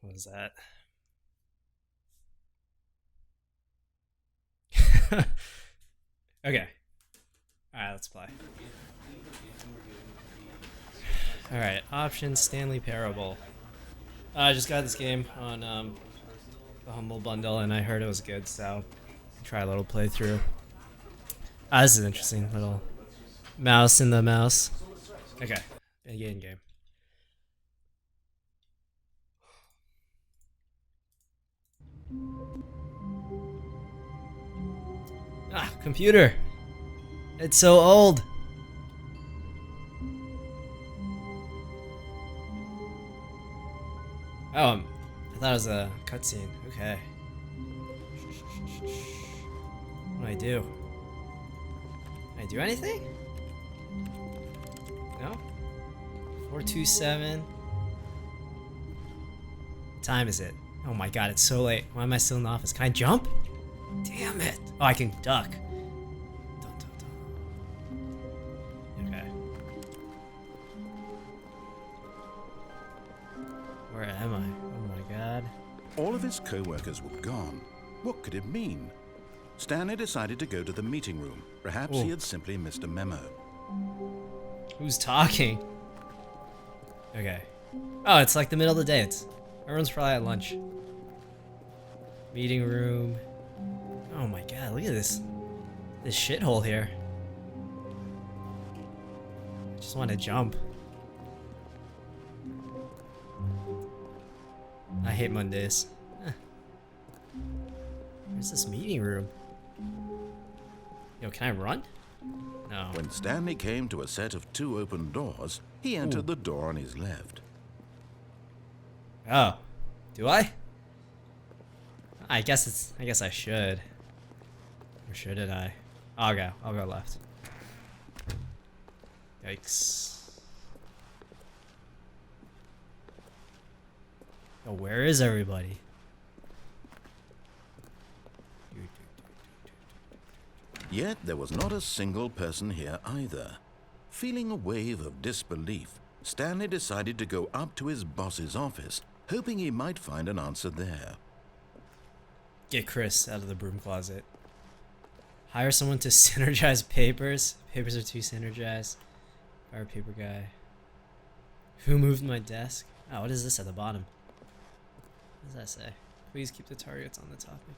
What was that? Okay. Alright, let's play. Alright, options, Stanley Parable. I just got this game on the Humble Bundle and I heard it was good, so try a little playthrough. This is interesting. Little mouse in the mouse. Okay, begin game. Computer! It's so old! Oh, I thought it was a cutscene. Okay. What do I do? Can I do anything? No? 427. What time is it? Oh my god, it's so late. Why am I still in the office? Can I jump? Damn it! Oh, I can duck. Okay. Where am I? Oh my god. All of his co-workers were gone. What could it mean? Stanley decided to go to the meeting room. Perhaps he had simply missed a memo. Who's talking? Okay. Oh, it's like the middle of the day. Everyone's probably at lunch. Meeting room. Oh my god, look at this shithole here. I just want to jump. I hate Mondays. Where's this meeting room? Yo, can I run? No. When Stanley came to a set of 2 open doors, he entered the door on his left. Oh. Do I? I guess I should. Or shouldn't I? I'll go left. Yikes. Oh, where is everybody? Yet there was not a single person here either. Feeling a wave of disbelief, Stanley decided to go up to his boss's office, hoping he might find an answer there. Get Chris out of the broom closet. Hire someone to synergize papers. Papers are too synergized. Fire paper guy. Who moved my desk? Oh, what is this at the bottom? What does that say? Please keep the targets on the topic.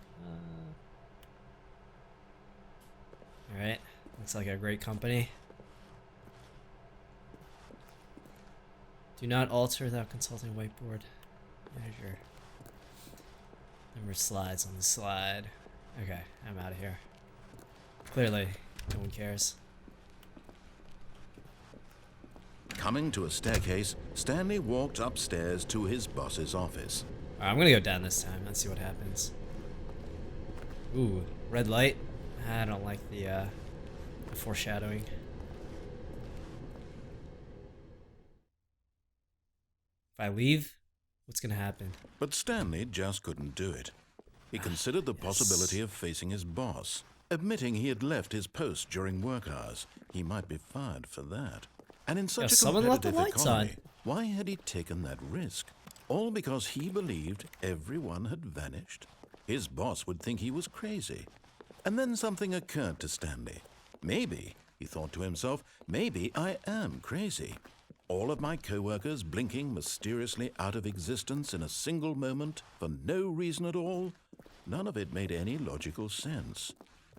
Alright. Looks like a great company. Do not alter without consulting whiteboard. Manager. Number slides on the slide. Okay, I'm out of here. Clearly, no one cares. Coming to a staircase, Stanley walked upstairs to his boss's office. Alright, I'm gonna go down this time. Let's see what happens. Ooh, red light. I don't like the foreshadowing. If I leave, what's gonna happen? But Stanley just couldn't do it. He considered the possibility of facing his boss. Admitting he had left his post during work hours, he might be fired for that. And in such a someone left the competitive lights economy, on. why had he taken that risk? All because he believed everyone had vanished? His boss would think he was crazy. And then something occurred to Stanley. Maybe, he thought to himself, maybe I am crazy. All of my co-workers blinking mysteriously out of existence in a single moment for no reason at all? None of it made any logical sense.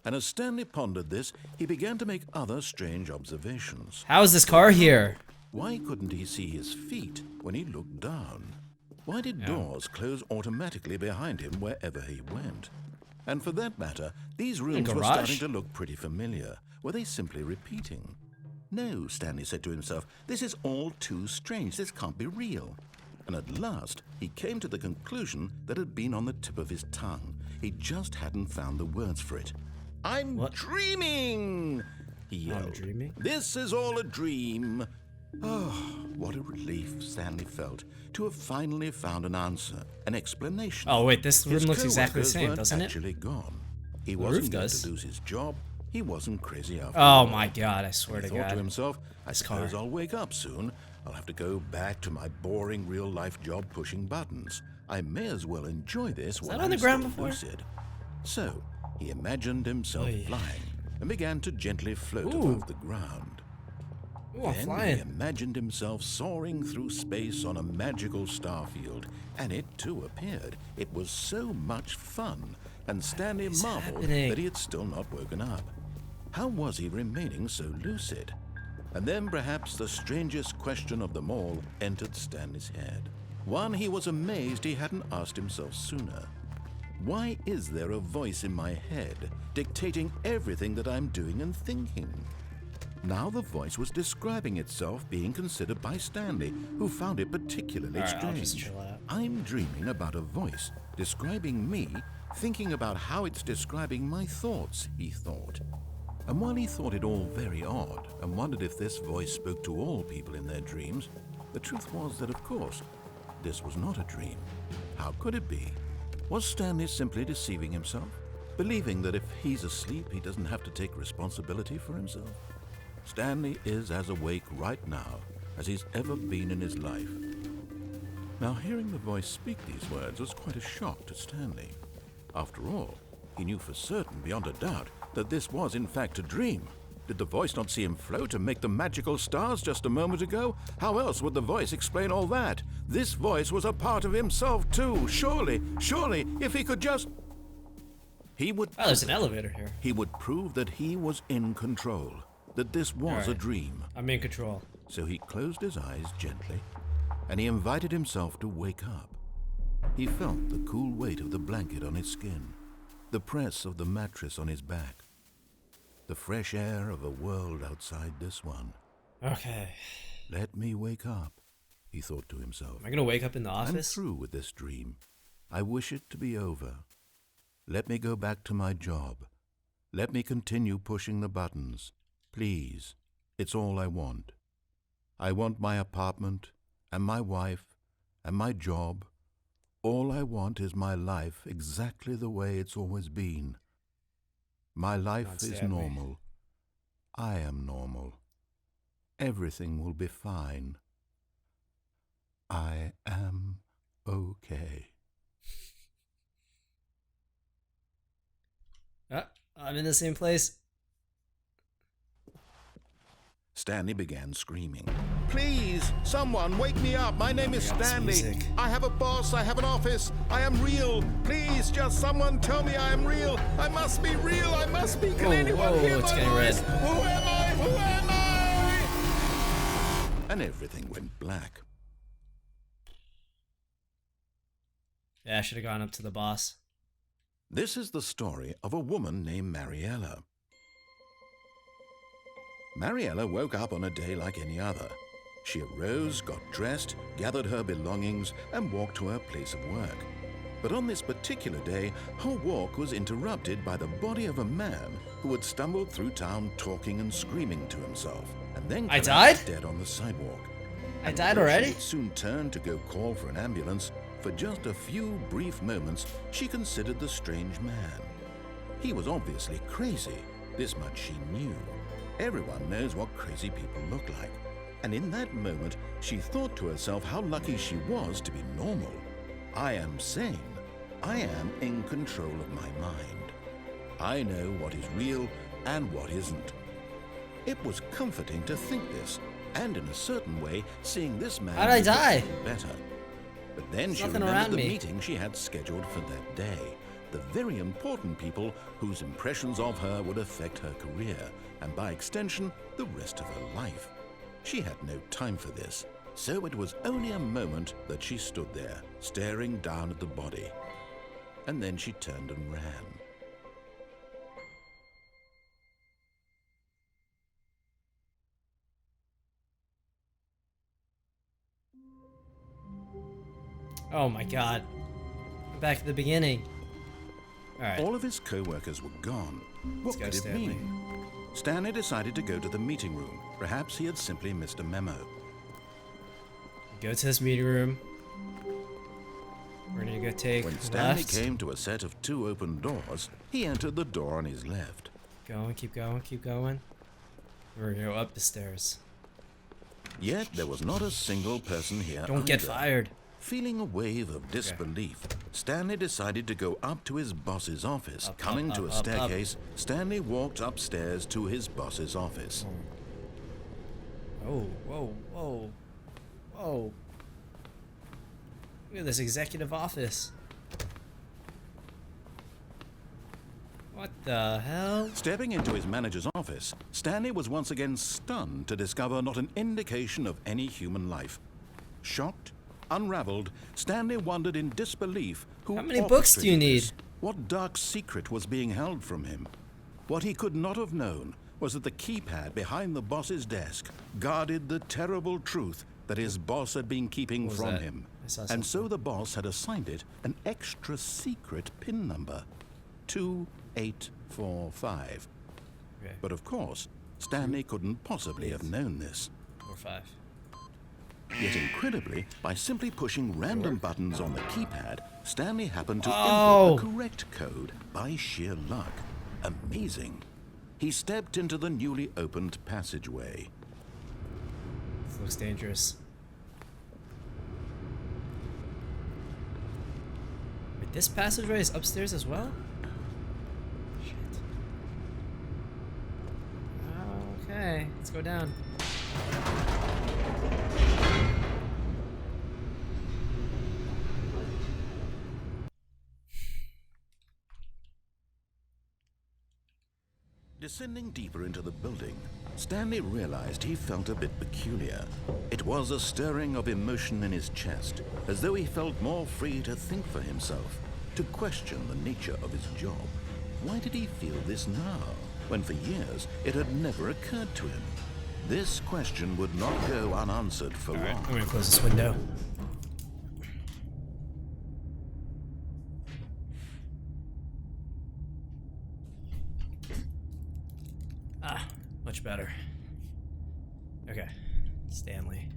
And as Stanley pondered this, he began to make other strange observations. How is this car here? Why couldn't he see his feet when he looked down? Why did doors close automatically behind him wherever he went? And for that matter, these rooms were starting to look pretty familiar. Were they simply repeating? No, Stanley said to himself, this is all too strange. This can't be real. And at last, he came to the conclusion that had been on the tip of his tongue. He just hadn't found the words for it. I'm dreaming! He yelled. I'm dreaming? This is all a dream. Oh, what a relief Stanley felt to have finally found an answer, an explanation. Oh wait, this room His looks exactly the co-workers same, weren't doesn't it? actually gone. He The wasn't roof going does. to lose his job. He wasn't crazy after Oh all. my god, I swear He to thought god. to himself, I This suppose car. I'll wake up soon I'll have to go back to my boring real-life job pushing buttons. I may as well enjoy this while I'm still lucid. So, he imagined himself flying and began to gently float above the ground. Then he imagined himself soaring through space on a magical starfield, and it too appeared. It was so much fun, and Stanley marveled that he had still not woken up. How was he remaining so lucid? And then perhaps the strangest question of them all entered Stanley's head. One he was amazed he hadn't asked himself sooner. Why is there a voice in my head dictating everything that I'm doing and thinking? Now the voice was describing itself being considered by Stanley, who found it particularly strange. I'm dreaming about a voice describing me, thinking about how it's describing my thoughts, he thought. And while he thought it all very odd and wondered if this voice spoke to all people in their dreams, the truth was that, of course, this was not a dream. How could it be? Was Stanley simply deceiving himself, believing that if he's asleep, he doesn't have to take responsibility for himself? Stanley is as awake right now as he's ever been in his life. Now, hearing the voice speak these words was quite a shock to Stanley. After all, he knew for certain, beyond a doubt, that this was in fact a dream. Did the voice not see him float and make the magical stars just a moment ago? How else would the voice explain all that? This voice was a part of himself too. Surely, if he could just... He would... Oh, there's an elevator here. He would prove that he was in control, that this was a dream. I'm in control. So he closed his eyes gently, and he invited himself to wake up. He felt the cool weight of the blanket on his skin, the press of the mattress on his back, the fresh air of a world outside this one. Okay. Let me wake up, he thought to himself. Am I gonna wake up in the office? I'm through with this dream. I wish it to be over. Let me go back to my job. Let me continue pushing the buttons. Please, it's all I want. I want my apartment, and my wife, and my job. All I want is my life exactly the way it's always been. My life is normal. I am normal. Everything will be fine. I am okay. I'm in the same place. Stanley began screaming. Please, someone wake me up. My name is Stanley. I have a boss. I have an office. I am real. Please, just someone tell me I am real. I must be real. I must be. Can anyone hear my voice? Who am I? Who am I? And everything went black. Yeah, I should have gone up to the boss. This is the story of a woman named Mariella. Mariella woke up on a day like any other. She arose, got dressed, gathered her belongings, and walked to her place of work. But on this particular day, her walk was interrupted by the body of a man who had stumbled through town talking and screaming to himself, and then collapsed dead on the sidewalk. I died already? She soon turned to go call for an ambulance. For just a few brief moments, she considered the strange man. He was obviously crazy. This much she knew. Everyone knows what crazy people look like. And in that moment, she thought to herself how lucky she was to be normal. I am sane. I am in control of my mind. I know what is real and what isn't. It was comforting to think this, and in a certain way, seeing this man How did I die? Better. But then she remembered the meeting she had scheduled for that day. The very important people whose impressions of her would affect her career, and by extension, the rest of her life. She had no time for this, so it was only a moment that she stood there, staring down at the body. And then she turned and ran. Oh my god. Back at the beginning. Alright. All of his co-workers were gone. What could it mean? Stanley decided to go to the meeting room. Perhaps he had simply missed a memo. Go to this meeting room. We're gonna go take When Stanley came to a set of 2 open doors, he entered the door on his left. Going, keep going, keep going. We're gonna go up the stairs. Yet there was not a single person here. Don't get either. fired. Feeling a wave of disbelief, Stanley decided to go up to his boss's office. Coming to a staircase, Stanley walked upstairs to his boss's office. Oh, whoa, whoa, whoa. Look at this executive office. What the hell? Stepping into his manager's office, Stanley was once again stunned to discover not an indication of any human life. Shocked, unraveled, Stanley wondered in disbelief who How many books do you orchestrated need? this. What dark secret was being held from him? What he could not have known was that the keypad behind the boss's desk guarded the terrible truth that his boss had been keeping from him. And so the boss had assigned it an extra secret PIN number, 2845. Okay. But of course, Stanley couldn't possibly have known this. 45. Yet incredibly, by simply pushing random buttons on the keypad, Stanley happened to Oh! input the correct code by sheer luck. Amazing. He stepped into the newly opened passageway. This looks dangerous. Wait, this passageway is upstairs as well? Shit. Okay, let's go down. Descending deeper into the building, Stanley realized he felt a bit peculiar. It was a stirring of emotion in his chest, as though he felt more free to think for himself, to question the nature of his job. Why did he feel this now, when for years it had never occurred to him? This question would not go unanswered for long. I'm gonna close this window. Ah, much better. Okay, Stanley.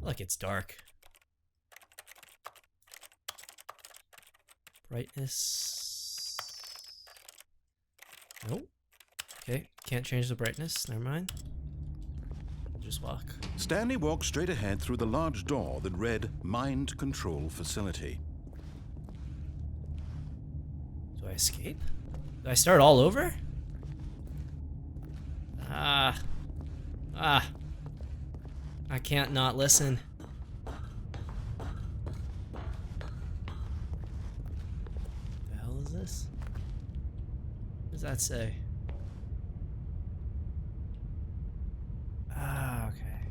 Look, it's dark. Brightness. Nope. Okay, can't change the brightness. Never mind. Just walk. Stanley walked straight ahead through the large door that read Mind Control Facility. Do I escape? Do I start all over? Ah. I can't not listen. The hell is this? What does that say? Ah, okay.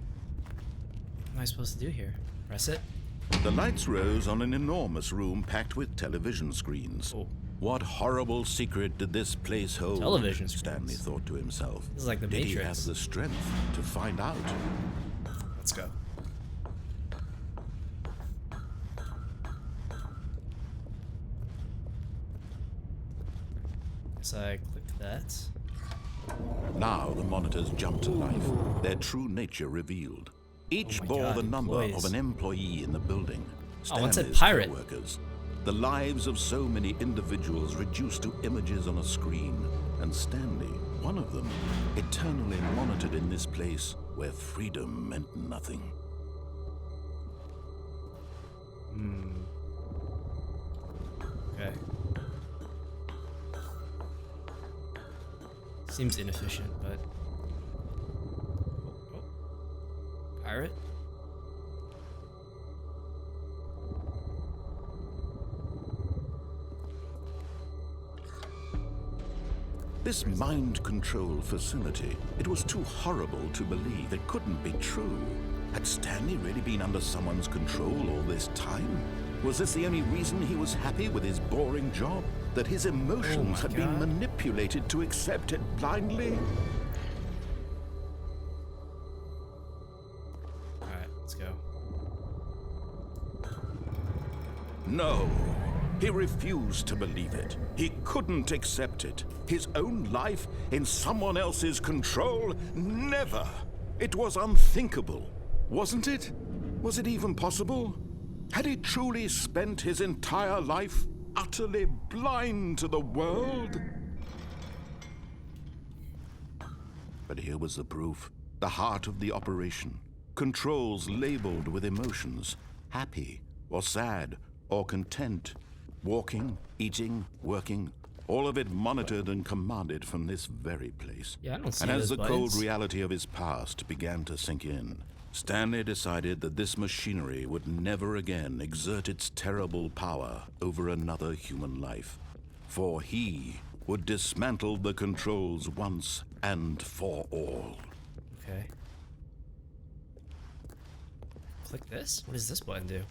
What am I supposed to do here? Press it? The lights rose on an enormous room packed with television screens. Oh. What horrible secret did this place hold? Television screens. Stanley thought to himself. This is like the Did he Matrix. have the strength to find out? Let's go. So I click that. Now the monitors jumped to life, their true nature revealed. Each Oh my bore God, the number employees. of an employee in the building. Oh, one said Stanley's pirate. co-workers. The lives of so many individuals reduced to images on a screen, and Stanley, one of them, eternally monitored in this place where freedom meant nothing. Okay. Seems inefficient, but... Oh. Pirate? This mind control facility, it was too horrible to believe. It couldn't be true. Had Stanley really been under someone's control all this time? Was this the only reason he was happy with his boring job? That his emotions had been manipulated to accept it blindly? Alright, let's go. No. He refused to believe it. He couldn't accept it. His own life in someone else's control? Never. It was unthinkable. Wasn't it? Was it even possible? Had he truly spent his entire life utterly blind to the world? But here was the proof. The heart of the operation. Controls labeled with emotions. Happy, or sad, or content. Walking, eating, working. All of it monitored and commanded from this very place. Yeah, I don't see And as those the buttons. cold reality of his past began to sink in, Stanley decided that this machinery would never again exert its terrible power over another human life. For he would dismantle the controls once and for all. Okay. Click this? What does this button do?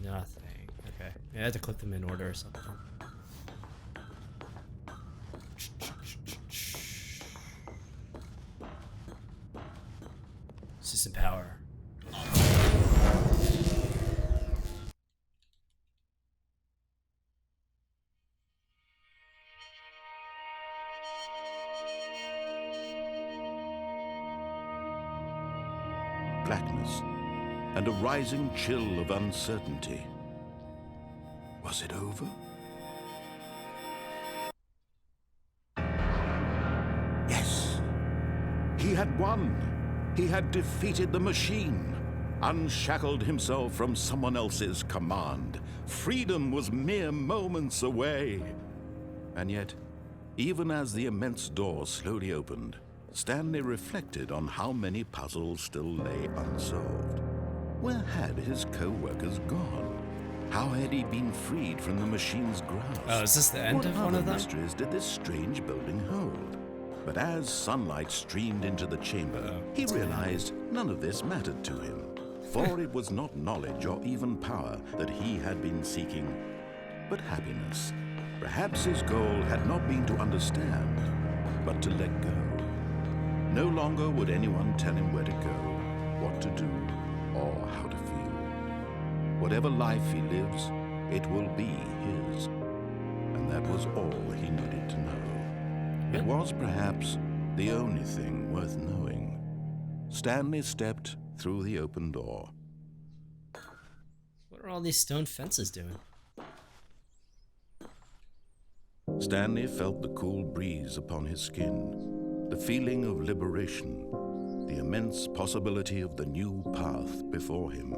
Nothing. Okay. I had to click them in order or something. System power. Blackness and a rising chill of uncertainty. Was it over? Yes. He had won. He had defeated the machine, unshackled himself from someone else's command. Freedom was mere moments away. And yet, even as the immense door slowly opened, Stanley reflected on how many puzzles still lay unsolved. Where had his co-workers gone? How had he been freed from the machine's grasp? Oh, is this the end of one of them? What other mysteries did this strange building hold? But as sunlight streamed into the chamber, he realized none of this mattered to him. For it was not knowledge or even power that he had been seeking, but happiness. Perhaps his goal had not been to understand, but to let go. No longer would anyone tell him where to go, what to do, or how to feel. Whatever life he lives, it will be his. And that was all he needed to know. It was perhaps the only thing worth knowing. Stanley stepped through the open door. What are all these stone fences doing? Stanley felt the cool breeze upon his skin, the feeling of liberation, the immense possibility of the new path before him.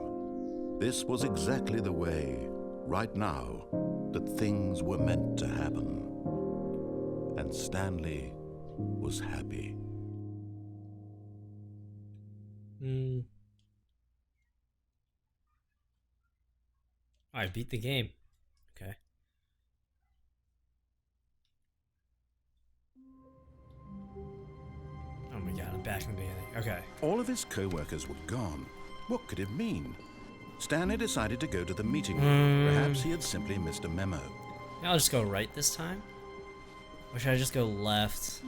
This was exactly the way, right now, that things were meant to happen. And Stanley was happy. I beat the game. Okay. Oh my god, I'm back in the beginning. Okay. All of his co-workers were gone. What could it mean? Stanley decided to go to the meeting room. Perhaps he had simply missed a memo. I'll just go right this time? Or should I just go left?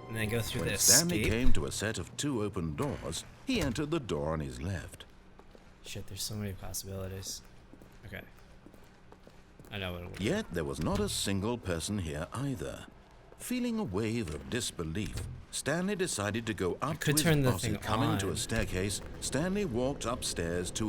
And then go through When this. Stanley came to a set of 2 open doors, he entered the door on his left. Shit, there's so many possibilities. Okay. I know what it will be. Yet there was not a single person here either. Feeling a wave of disbelief, Stanley decided to go up to could his turn the boss's thing coming to on. a staircase. Stanley walked upstairs to